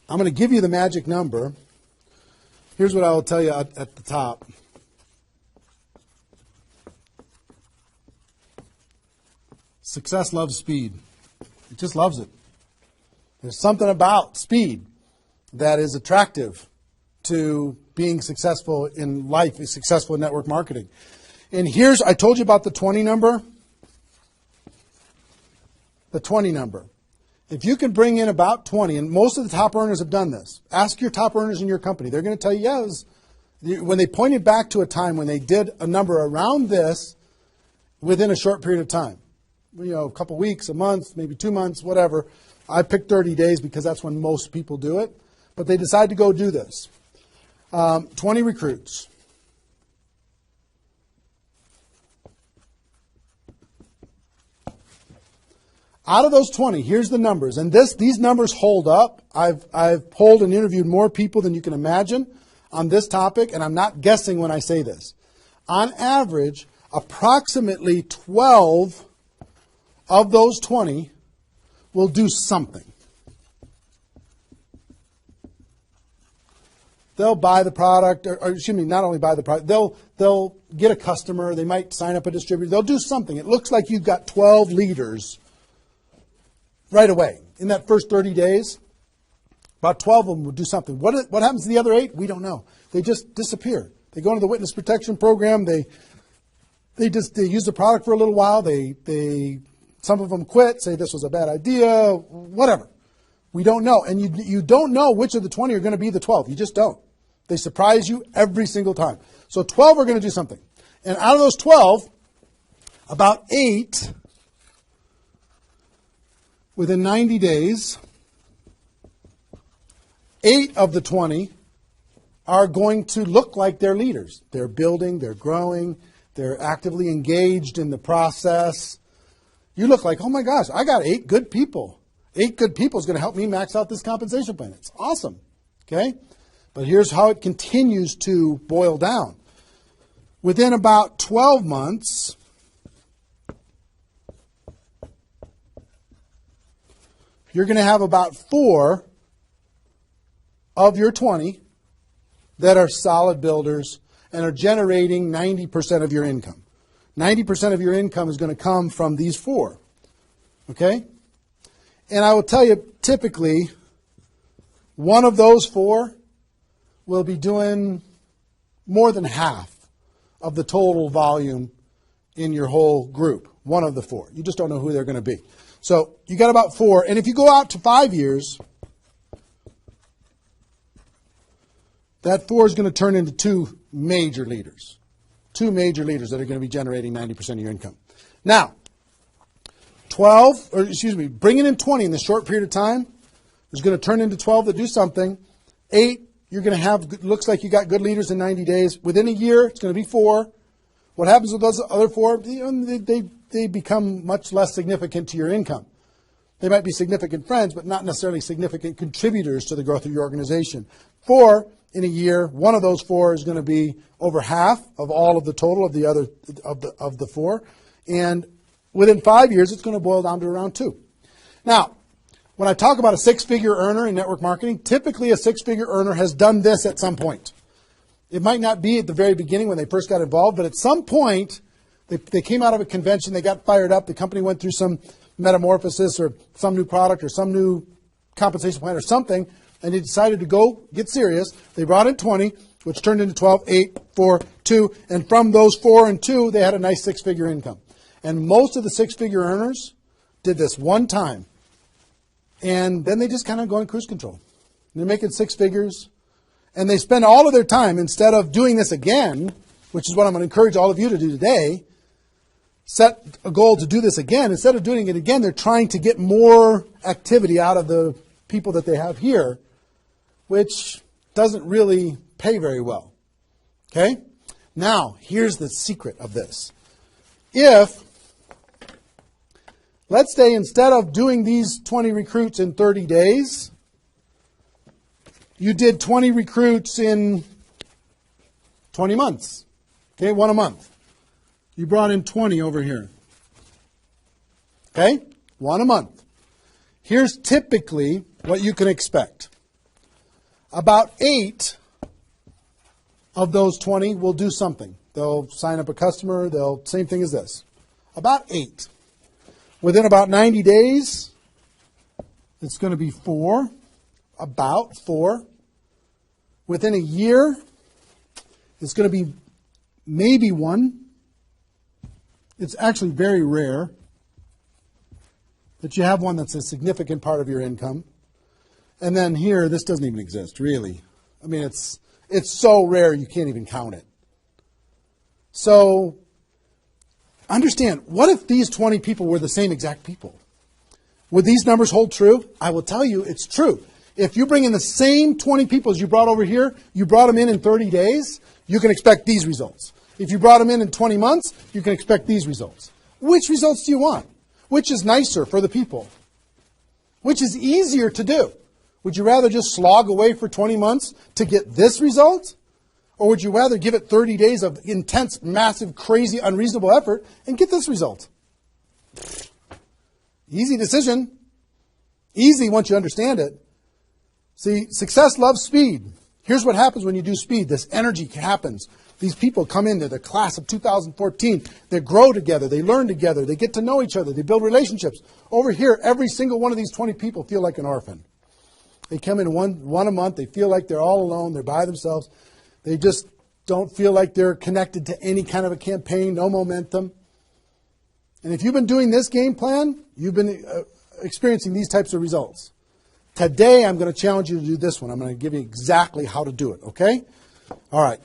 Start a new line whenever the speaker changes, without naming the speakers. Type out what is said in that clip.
I'm going to give you the magic number. Here's what I will tell you at the top. Success loves speed. It just loves it. There's something about speed that is attractive to being successful in life, successful in network marketing. And I told you about the 20 number. The 20 number. If you can bring in about 20, and most of the top earners have done this. Ask your top earners in your company. They're going to tell you, yes. When they pointed back to a time when they did a number around this within a short period of time. A couple weeks, a month, maybe 2 months, whatever. I picked 30 days because that's when most people do it. But they decide to go do this. 20 recruits. Out of those 20, here's the numbers. And these numbers hold up. I've polled and interviewed more people than you can imagine on this topic, and I'm not guessing when I say this. On average, approximately 12 of those 20 will do something. They'll buy the product, or excuse me, not only buy the product, they'll get a customer, they might sign up a distributor, they'll do something. It looks like you've got 12 leaders right away. In that first 30 days, about 12 of them will do something. What happens to the other 8? We don't know. They just disappear. They go into the witness protection program, they use the product for a little while, some of them quit, say this was a bad idea, whatever. We don't know. And you don't know which of the 20 are going to be the 12. You just don't. They surprise you every single time. So 12 are going to do something. And out of those 12, about 8, within 90 days, 8 of the 20 are going to look like they're leaders. They're building, they're growing, they're actively engaged in the process. You look like, oh my gosh, I got 8 good people. 8 good people is going to help me max out this compensation plan. It's awesome. Okay? But here's how it continues to boil down. Within about 12 months, you're going to have about 4 of your 20 that are solid builders and are generating 90% of your income. 90% of your income is going to come from these 4. Okay? And I will tell you, typically, one of those 4 will be doing more than half of the total volume in your whole group. One of the 4. You just don't know who they're going to be. So you got about 4. And if you go out to 5 years, that 4 is going to turn into 2 major leaders. 2 major leaders that are going to be generating 90% of your income. Now, bringing in 20 in this short period of time is going to turn into 12 that do something. 8, you're going to have, looks like you got good leaders in 90 days. Within a year, it's going to be 4. What happens with those other 4? They become much less significant to your income. They might be significant friends, but not necessarily significant contributors to the growth of your organization. 4 in a year, one of those 4 is going to be over half of all of the total of the other of the 4. And within 5 years, it's going to boil down to around 2. Now, when I talk about a 6-figure earner in network marketing, typically a 6-figure earner has done this at some point. It might not be at the very beginning when they first got involved, but at some point, they came out of a convention, they got fired up, the company went through some metamorphosis or some new product or some new compensation plan or something, and they decided to go get serious. They brought in 20, which turned into 12, 8, 4, 2, and from those 4 and 2, they had a nice 6-figure income. And most of the 6-figure earners did this one time. And then they just kind of go in cruise control. They're making 6 figures. And they spend all of their time, instead of doing this again, which is what I'm going to encourage all of you to do today, set a goal to do this again. Instead of doing it again, they're trying to get more activity out of the people that they have here, which doesn't really pay very well. Okay? Now, here's the secret of this. Let's say instead of doing these 20 recruits in 30 days, you did 20 recruits in 20 months. Okay, 1 a month. You brought in 20 over here. Okay, 1 a month. Here's typically what you can expect. about 8 of those 20 will do something. They'll sign up a customer. Same thing as this. About 8. Within about 90 days, it's going to be 4. About 4. Within a year, it's going to be maybe 1. It's actually very rare that you have one that's a significant part of your income. And then here, this doesn't even exist, really. I mean, it's so rare you can't even count it. So understand, what if these 20 people were the same exact people? Would these numbers hold true? I will tell you it's true. If you bring in the same 20 people as you brought over here, you brought them in 30 days, you can expect these results. If you brought them in 20 months, you can expect these results. Which results do you want? Which is nicer for the people? Which is easier to do? Would you rather just slog away for 20 months to get this result? Or would you rather give it 30 days of intense, massive, crazy, unreasonable effort and get this result? Easy decision. Easy once you understand it. See, success loves speed. Here's what happens when you do speed. This energy happens. These people come in, they're the class of 2014. They grow together. They learn together. They get to know each other. They build relationships. Over here, every single one of these 20 people feel like an orphan. They come in one a month. They feel like they're all alone. They're by themselves. They just don't feel like they're connected to any kind of a campaign, no momentum. And if you've been doing this game plan, you've been experiencing these types of results. Today, I'm going to challenge you to do this one. I'm going to give you exactly how to do it, okay? All right.